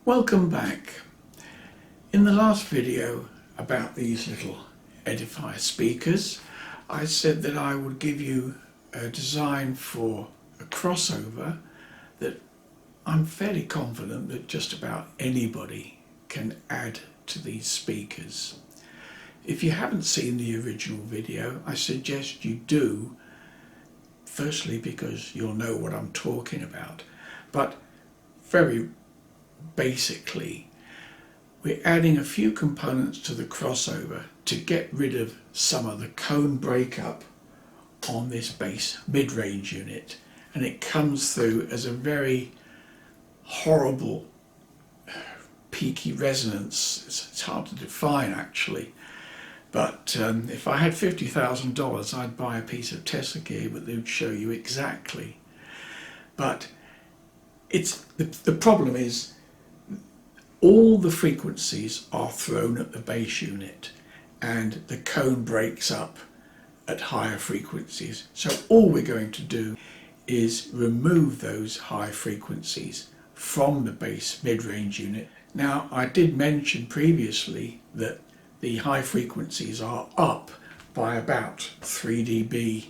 Welcome back. In the last video about these little Edifier speakers, I said that I would give you a design for a crossover that I'm fairly confident that just about anybody can add to these speakers. If you haven't seen the original video, I suggest you do, firstly because you'll know what I'm talking about, but very basically we're adding a few components to the crossover to get rid of some of the cone breakup on this bass mid-range unit, and it comes through as a very horrible peaky resonance. It's hard to define actually, but if I had $50,000 I'd buy a piece of Tesla gear that would show you exactly. But it's the problem is all the frequencies are thrown at the bass unit and the cone breaks up at higher frequencies. So all we're going to do is remove those high frequencies from the bass mid-range unit. Now, I did mention previously that the high frequencies are up by about 3 dB.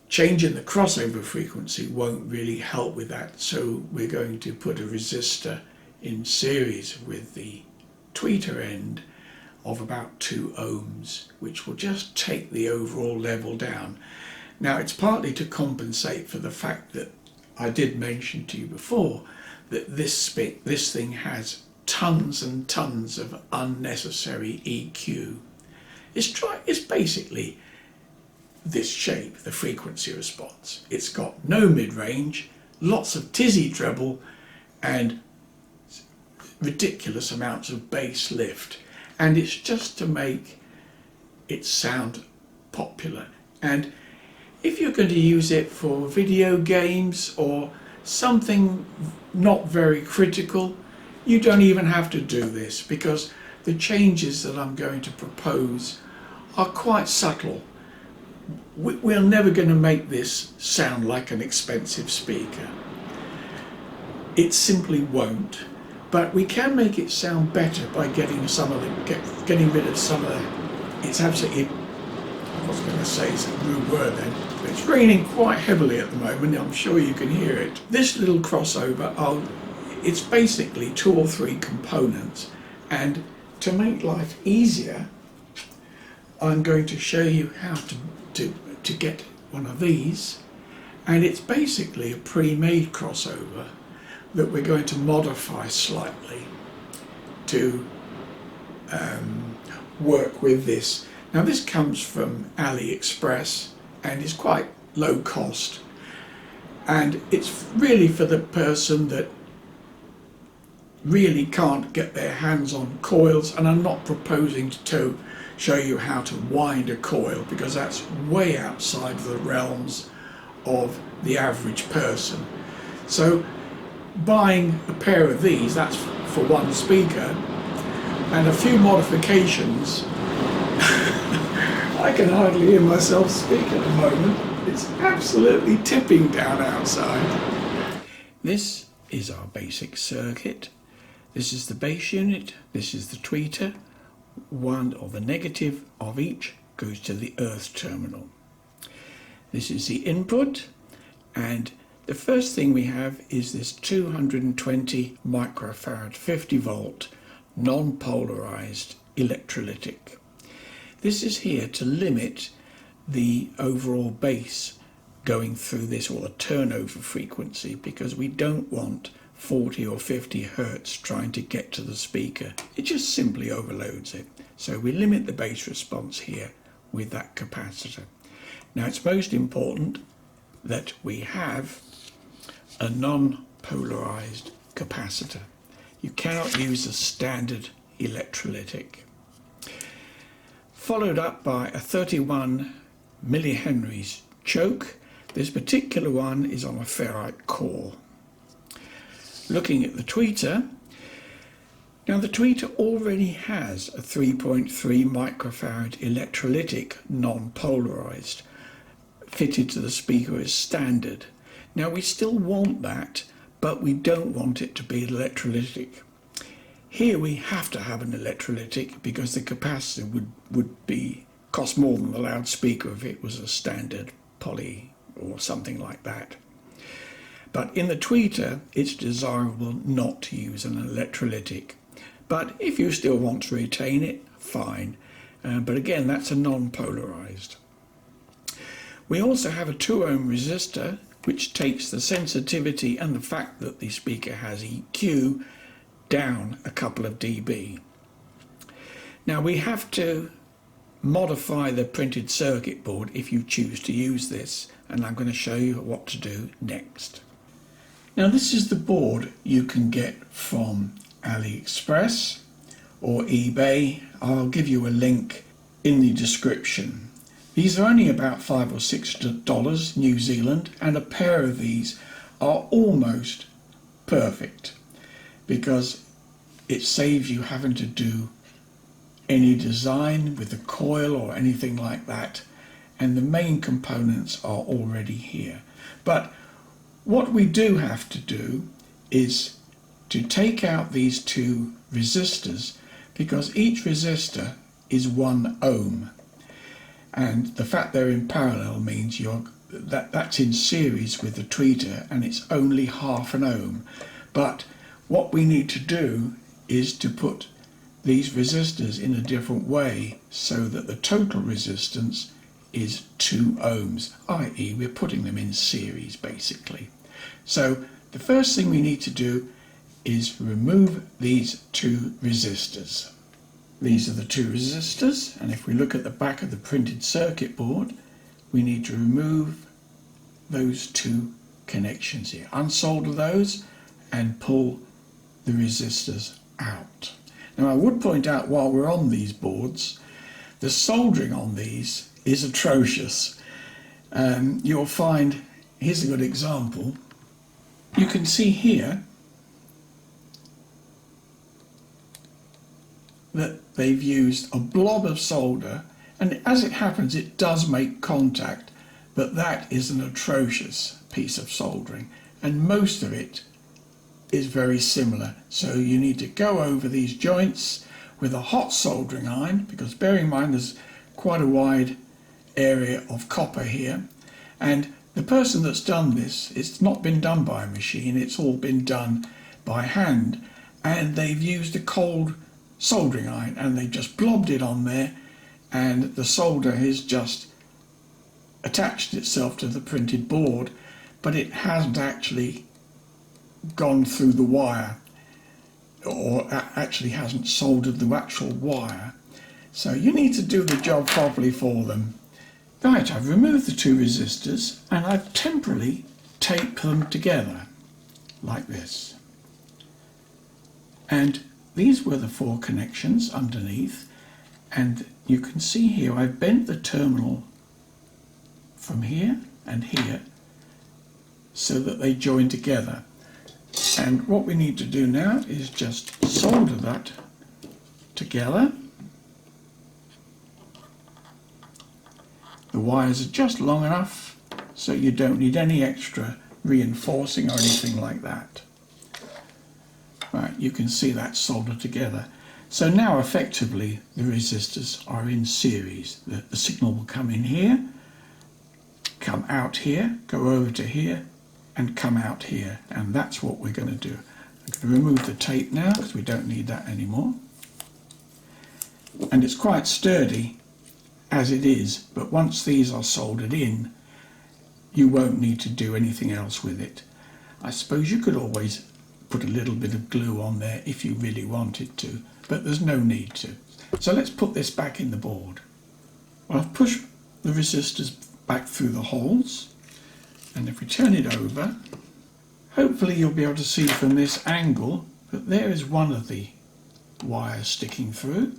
Changing the crossover frequency won't really help with that, so we're going to put a resistor in series with the tweeter end of about 2 ohms, which will just take the overall level down. Now, it's partly to compensate for the fact that I did mention to you before that this thing has tons and tons of unnecessary EQ. It's basically this shape, the frequency response. It's got no mid-range, lots of tizzy treble, and ridiculous amounts of bass lift, and it's just to make it sound popular. And if you're going to use it for video games or something not very critical, you don't even have to do this, because the changes that I'm going to propose are quite subtle. We're never going to make this sound like an expensive speaker. It simply won't. But we can make it sound better by getting rid of some of the, it's absolutely, I was going to say it's a rude word then, but it's raining quite heavily at the moment, I'm sure you can hear it. This little crossover, it's basically 2 or 3 components, and to make life easier, I'm going to show you how to get one of these, and it's basically a pre-made crossover that we're going to modify slightly to work with this. Now, this comes from AliExpress and is quite low cost, and it's really for the person that really can't get their hands on coils, and I'm not proposing to show you how to wind a coil, because that's way outside the realms of the average person. So buying a pair of these, that's for one speaker, and a few modifications. I can hardly hear myself speak at the moment. It's absolutely tipping down outside. This is our basic circuit. This is the bass unit, this is the tweeter. One of the negative of each goes to the earth terminal. This is the input, and the first thing we have is this 220 microfarad 50 volt non-polarized electrolytic. This is here to limit the overall bass going through this, or the turnover frequency, because we don't want 40 or 50 hertz trying to get to the speaker. It just simply overloads it. So we limit the bass response here with that capacitor. Now, it's most important that we have a non-polarized capacitor. You cannot use a standard electrolytic. Followed up by a 31 millihenries choke. This particular one is on a ferrite core. Looking at the tweeter, now the tweeter already has a 3.3 microfarad electrolytic non-polarized fitted to the speaker as standard. Now we still want that, but we don't want it to be electrolytic. Here we have to have an electrolytic because the capacitor would cost more than the loudspeaker if it was a standard poly or something like that. But in the tweeter, it's desirable not to use an electrolytic. But if you still want to retain it, fine. But again, that's a non-polarized. We also have a 2 ohm resistor, which takes the sensitivity and the fact that the speaker has EQ down a couple of dB. Now we have to modify the printed circuit board if you choose to use this, and I'm going to show you what to do next. Now this is the board you can get from AliExpress or eBay. I'll give you a link in the description. These are only about $5 or $6 New Zealand, and a pair of these are almost perfect because it saves you having to do any design with the coil or anything like that, and the main components are already here. But what we do have to do is to take out these 2 resistors, because each resistor is 1 ohm, and the fact they're in parallel means that's in series with the tweeter, and it's only half an ohm. But what we need to do is to put these resistors in a different way so that the total resistance is 2 ohms, i.e. we're putting them in series basically. So the first thing we need to do is remove these 2 resistors. These are the 2 resistors, and if we look at the back of the printed circuit board, we need to remove those 2 connections here. Unsolder those and pull the resistors out. Now I would point out, while we're on these boards, the soldering on these is atrocious. You'll find, here's a good example. You can see here that they've used a blob of solder, and as it happens it does make contact, but that is an atrocious piece of soldering, and most of it is very similar. So you need to go over these joints with a hot soldering iron, because bear in mind there's quite a wide area of copper here, and the person that's done this, it's not been done by a machine, it's all been done by hand, and they've used a cold soldering iron and they just blobbed it on there, and the solder has just attached itself to the printed board, but it hasn't actually gone through the wire, or actually hasn't soldered the actual wire. So you need to do the job properly for them. Right, I've removed the 2 resistors and I've temporarily taped them together like this. And these were the 4 connections underneath, and you can see here I've bent the terminal from here and here so that they join together. And what we need to do now is just solder that together. The wires are just long enough so you don't need any extra reinforcing or anything like that. Right, you can see that soldered together. So now effectively the resistors are in series. The signal will come in here, come out here, go over to here, and come out here, and that's what we're going to do. I'm going to remove the tape now because we don't need that anymore. And it's quite sturdy as it is, but once these are soldered in, you won't need to do anything else with it. I suppose you could always put a little bit of glue on there if you really wanted to, but there's no need to. So let's put this back in the board. Well, I've pushed the resistors back through the holes, and if we turn it over, hopefully you'll be able to see from this angle that there is one of the wires sticking through,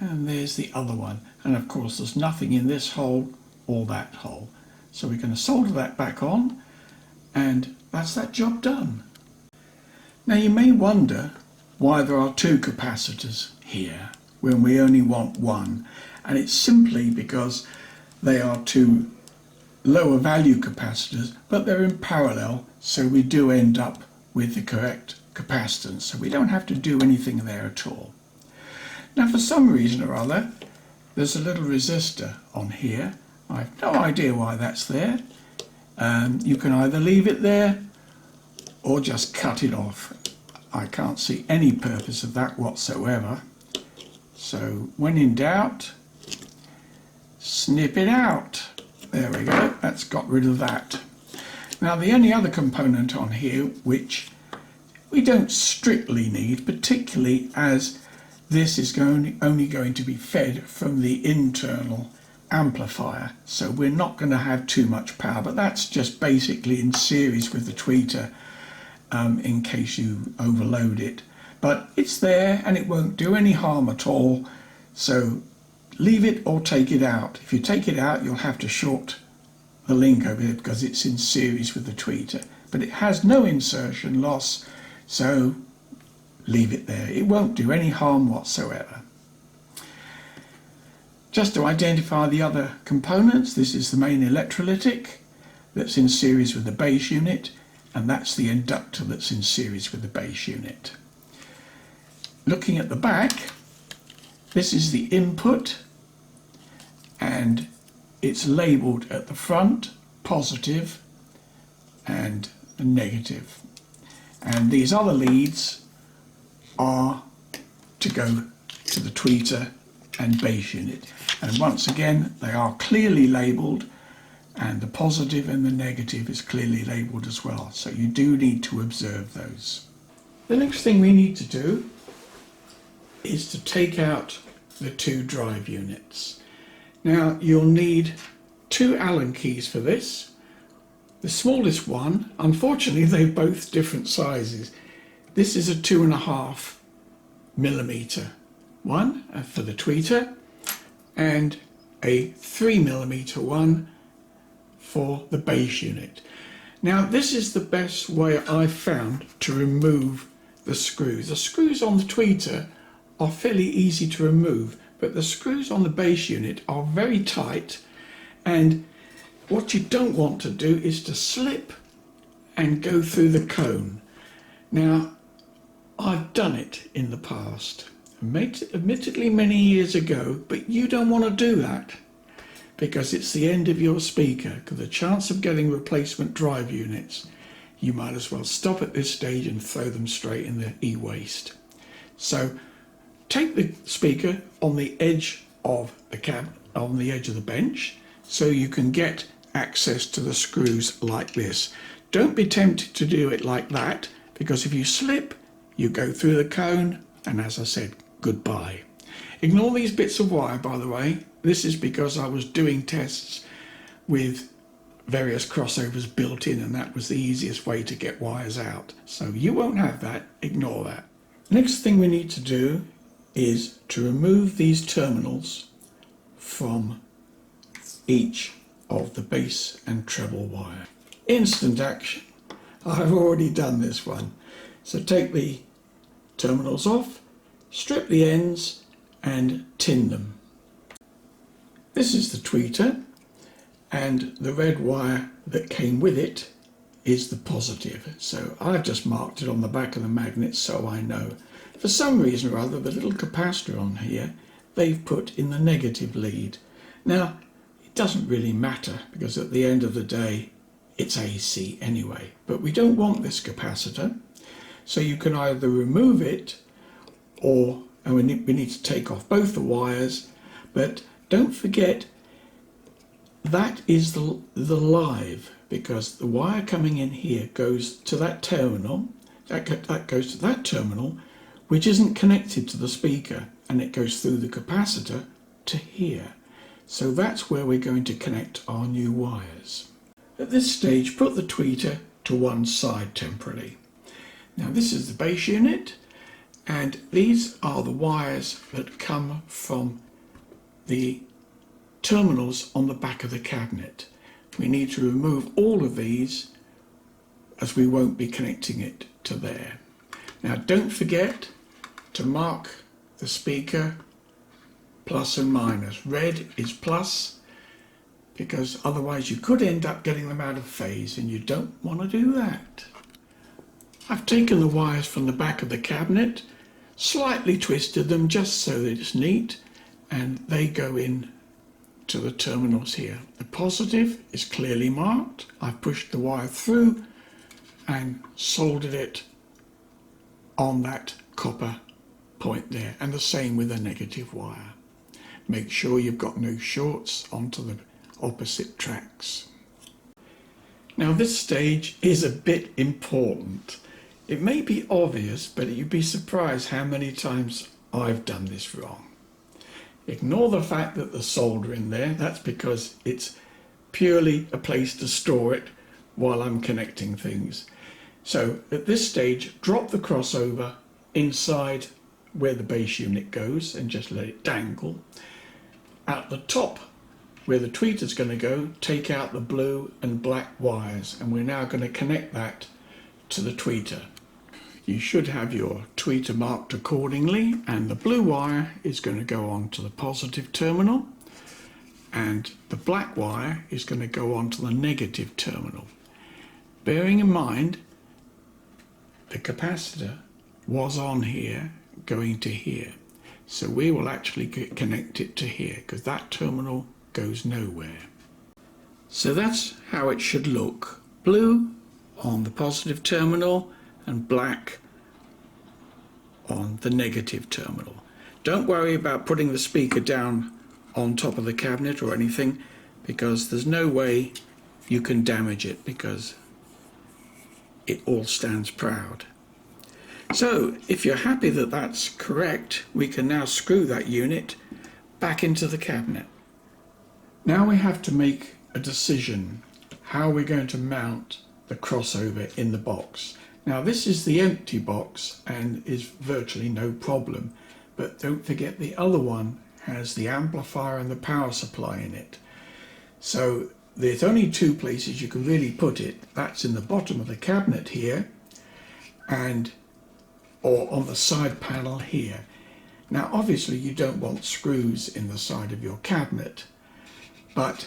and there's the other one, and of course there's nothing in this hole or that hole. So we're going to solder that back on, and that's that job done. Now you may wonder why there are 2 capacitors here when we only want 1, and it's simply because they are 2 lower value capacitors, but they're in parallel, so we do end up with the correct capacitance, so we don't have to do anything there at all. Now for some reason or other there's a little resistor on here. I have no idea why that's there. You can either leave it there or just cut it off. I can't see any purpose of that whatsoever. So when in doubt, snip it out. There we go, that's got rid of that. Now the only other component on here which we don't strictly need, particularly as this is only going to be fed from the internal amplifier, so we're not going to have too much power, but that's just basically in series with the tweeter in case you overload it. But it's there and it won't do any harm at all, so leave it or take it out. If you take it out you'll have to short the link over here because it's in series with the tweeter, but it has no insertion loss, so leave it there. It won't do any harm whatsoever. Just to identify the other components, this is the main electrolytic that's in series with the base unit, and that's the inductor that's in series with the base unit. Looking at the back, this is the input, and it's labelled at the front, positive and negative. And these other leads are to go to the tweeter and base unit. And once again, they are clearly labelled, and the positive and the negative is clearly labelled as well. So you do need to observe those. The next thing we need to do is to take out the two drive units. Now you'll need two Allen keys for this. The smallest one, unfortunately they're both different sizes. This is a 2.5mm one for the tweeter and a 3mm one for the base unit. Now this is the best way I've found to remove the screws. The screws on the tweeter are fairly easy to remove, but the screws on the base unit are very tight, and what you don't want to do is to slip and go through the cone. Now I've done it in the past, admittedly many years ago, but you don't want to do that because it's the end of your speaker. Because the chance of getting replacement drive units, you might as well stop at this stage and throw them straight in the e-waste. So take the speaker on the edge of the cab, on the edge of the bench, so you can get access to the screws like this. Don't be tempted to do it like that, because if you slip, you go through the cone, and as I said, goodbye. Ignore these bits of wire, by the way. This is because I was doing tests with various crossovers built in, and that was the easiest way to get wires out. So you won't have that, ignore that. Next thing we need to do is to remove these terminals from each of the bass and treble wire. Instant action. I've already done this one. So take the terminals off, strip the ends and tin them. This is the tweeter, and the red wire that came with it is the positive. So I've just marked it on the back of the magnet so I know. For some reason or other, the little capacitor on here, they've put in the negative lead. Now, it doesn't really matter because at the end of the day, it's AC anyway. But we don't want this capacitor, so you can either remove it or we need to take off both the wires. But don't forget, that is the live, because the wire coming in here goes to that terminal, that goes to that terminal, which isn't connected to the speaker, and it goes through the capacitor to here. So that's where we're going to connect our new wires. At this stage, put the tweeter to one side temporarily. Now this is the base unit, and these are the wires that come from the terminals on the back of the cabinet. We need to remove all of these as we won't be connecting it to there. Now don't forget to mark the speaker plus and minus. Red is plus, because otherwise you could end up getting them out of phase, and you don't want to do that. I've taken the wires from the back of the cabinet, slightly twisted them just so that it's neat, and they go in to the terminals here. The positive is clearly marked. I've pushed the wire through and soldered it on that copper point there, and the same with the negative wire. Make sure you've got no shorts onto the opposite tracks. Now this stage is a bit important. It may be obvious, but you'd be surprised how many times I've done this wrong. Ignore the fact that the solder in there, that's because it's purely a place to store it while I'm connecting things. So at this stage, drop the crossover inside where the base unit goes and just let it dangle. At the top where the tweeter's going to go, take out the blue and black wires, and we're now going to connect that to the tweeter. You should have your tweeter marked accordingly, and the blue wire is going to go on to the positive terminal and the black wire is going to go on to the negative terminal. Bearing in mind the capacitor was on here going to here, so we will actually connect it to here because that terminal goes nowhere. So that's how it should look. Blue on the positive terminal and black on the negative terminal. Don't worry about putting the speaker down on top of the cabinet or anything, because there's no way you can damage it because it all stands proud. So if you're happy that that's correct, we can now screw that unit back into the cabinet. Now we have to make a decision how we're going to mount the crossover in the box. Now this is the empty box and is virtually no problem, but don't forget the other one has the amplifier and the power supply in it. So there's only two places you can really put it. That's in the bottom of the cabinet here, or on the side panel here. Now obviously you don't want screws in the side of your cabinet, but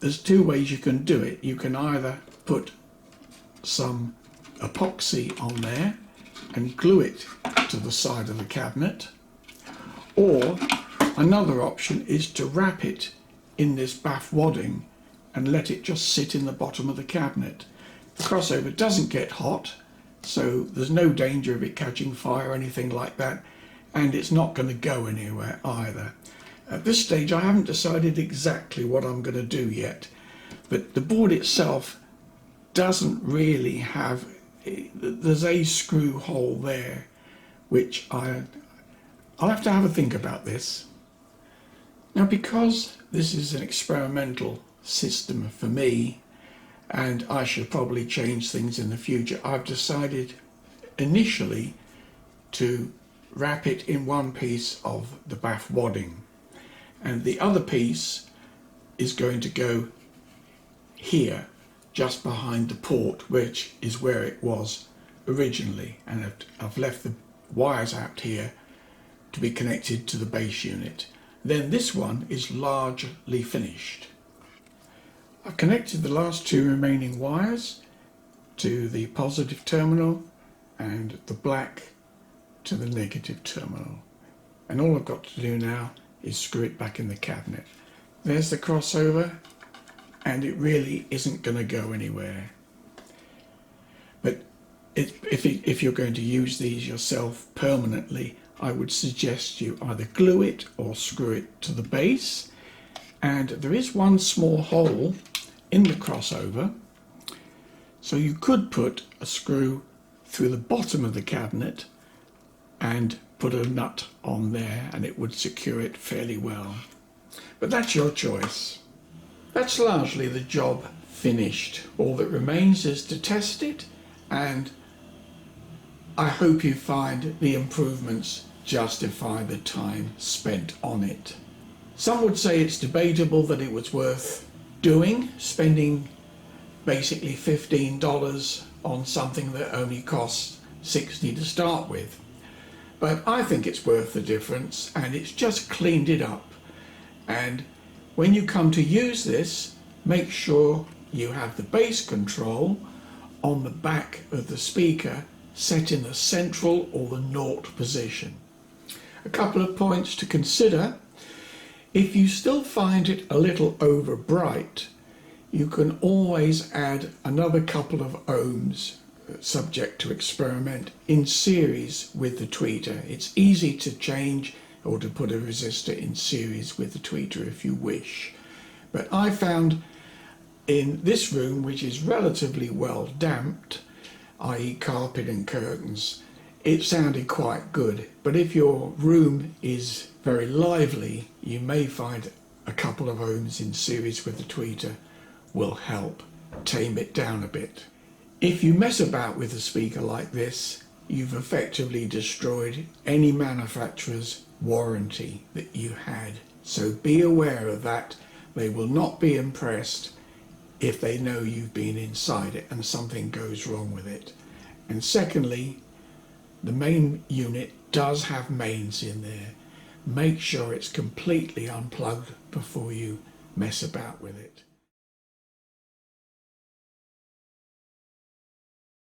there's two ways you can do it. You can either put some epoxy on there and glue it to the side of the cabinet, or another option is to wrap it in this baff wadding and let it just sit in the bottom of the cabinet. The crossover doesn't get hot, so there's no danger of it catching fire or anything like that, and it's not going to go anywhere either. At this stage I haven't decided exactly what I'm going to do yet, but the board itself doesn't really have, there's a screw hole there which I'll have to have a think about this. Now because this is an experimental system for me and I should probably change things in the future, I've decided initially to wrap it in one piece of the baff wadding, and the other piece is going to go here just behind the port, which is where it was originally, and I've left the wires out here to be connected to the base unit. Then this one is largely finished. I've connected the last two remaining wires to the positive terminal and the black to the negative terminal, and all I've got to do now is screw it back in the cabinet. There's the crossover, and it really isn't going to go anywhere. But if you're going to use these yourself permanently, I would suggest you either glue it or screw it to the base. And there is one small hole in the crossover, so you could put a screw through the bottom of the cabinet and put a nut on there and it would secure it fairly well. But that's your choice. That's largely the job finished. All that remains is to test it, and I hope you find the improvements justify the time spent on it. Some would say it's debatable that it was worth doing, spending basically $15 on something that only costs $60 to start with. But I think it's worth the difference, and it's just cleaned it up. And when you come to use this, make sure you have the bass control on the back of the speaker set in the central or the naught position. A couple of points to consider. If you still find it a little over bright, you can always add another couple of ohms, subject to experiment, in series with the tweeter. It's easy to change or to put a resistor in series with the tweeter if you wish. But I found in this room, which is relatively well damped, i.e. carpet and curtains, it sounded quite good. But if your room is very lively, you may find a couple of ohms in series with the tweeter will help tame it down a bit. If you mess about with a speaker like this, you've effectively destroyed any manufacturer's warranty that you had. So be aware of that. They will not be impressed if they know you've been inside it and something goes wrong with it. And secondly, the main unit does have mains in there. Make sure it's completely unplugged before you mess about with it.